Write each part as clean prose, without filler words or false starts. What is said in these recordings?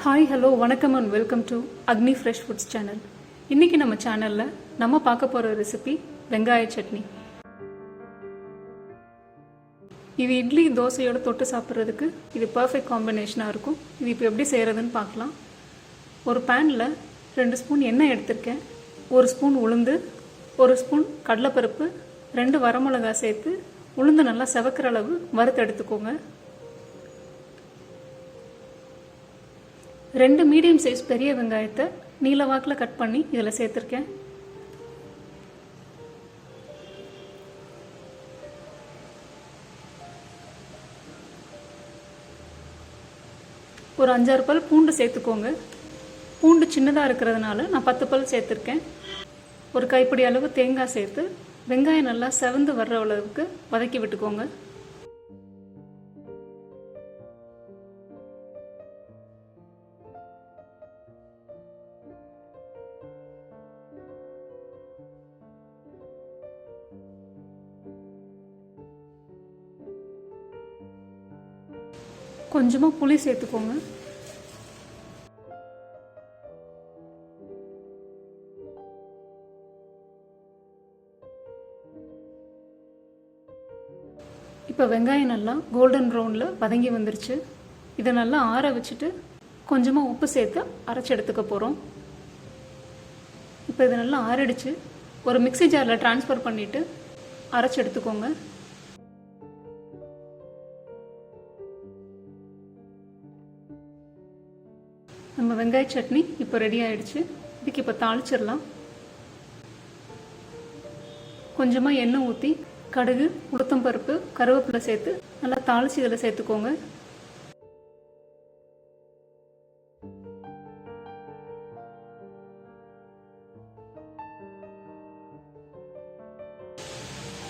Hi hello வணக்கம் and welcome to Agni fresh foods channel. இன்றைக்கி நம்ம சேனலில் நம்ம பார்க்க போகிற ரெசிபி வெங்காய சட்னி. இது இட்லி தோசையோடு தொட்டு சாப்பிட்றதுக்கு இது பர்ஃபெக்ட் காம்பினேஷனாக இருக்கும். இது இப்போ எப்படி செய்கிறதுன்னு பார்க்கலாம். ஒரு பேனில் 2 ஸ்பூன் எண்ணெய் எடுத்திருக்கேன். 1 ஸ்பூன் உளுந்து, 1 ஸ்பூன் கடலைப்பருப்பு, 2 வரமிளகாய் சேர்த்து உளுந்து நல்லா செவக்கிற அளவு வறுத்து எடுத்துக்கோங்க. 2 மீடியம் சைஸ் பெரிய வெங்காயத்தை நீல வாக்கில் கட் பண்ணி இதில் சேர்த்துருக்கேன். ஒரு 5-6 பல் பூண்டு சேர்த்துக்கோங்க. பூண்டு சின்னதாக இருக்கிறதுனால நான் 10 பல் சேர்த்துருக்கேன். ஒரு கைப்பிடி அளவு தேங்காய் சேர்த்து வெங்காயம் நல்லா செவந்து வர்ற அளவுக்கு வதக்கி விட்டுக்கோங்க. கொஞ்சமாக புளி சேர்த்துக்கோங்க. இப்போ வெங்காயம் நல்லா கோல்டன் ப்ரௌனில் வதங்கி வந்துருச்சு. இதை நல்லா ஆற வச்சுட்டு கொஞ்சமாக உப்பு சேர்த்து அரைச்சி எடுத்துக்க போகிறோம். இப்போ இதை நல்லா ஆறிடுச்சு. ஒரு மிக்ஸி ஜாரில் ட்ரான்ஸ்ஃபர் பண்ணிவிட்டு அரைச்சி எடுத்துக்கோங்க. நம்ம வெங்காய சட்னி இப்போ ரெடி ஆகிடுச்சு. இதுக்கு இப்போ தாளிச்சிடலாம். கொஞ்சமாக எண்ணெய் ஊற்றி கடுகு, உளுத்தம்பருப்பு, கருவேப்பிலை சேர்த்து நல்லா தாளித்து இதில் சேர்த்துக்கோங்க.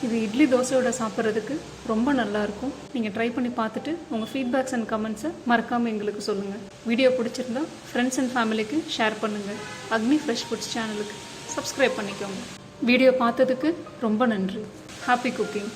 இது இட்லி தோசையோட சாப்பிட்றதுக்கு ரொம்ப நல்லாயிருக்கும். நீங்கள் ட்ரை பண்ணி பார்த்துட்டு உங்கள் ஃபீட்பேக்ஸ் அண்ட் கமெண்ட்ஸை மறக்காமல் எங்களுக்கு சொல்லுங்கள். வீடியோ பிடிச்சிருந்தா ஃப்ரெண்ட்ஸ் அண்ட் ஃபேமிலிக்கு ஷேர் பண்ணுங்கள். அக்னி ஃப்ரெஷ் ஃபுட்ஸ் சேனலுக்கு சப்ஸ்கிரைப் பண்ணிக்கோங்க. வீடியோ பார்த்ததுக்கு ரொம்ப நன்றி. Happy cooking.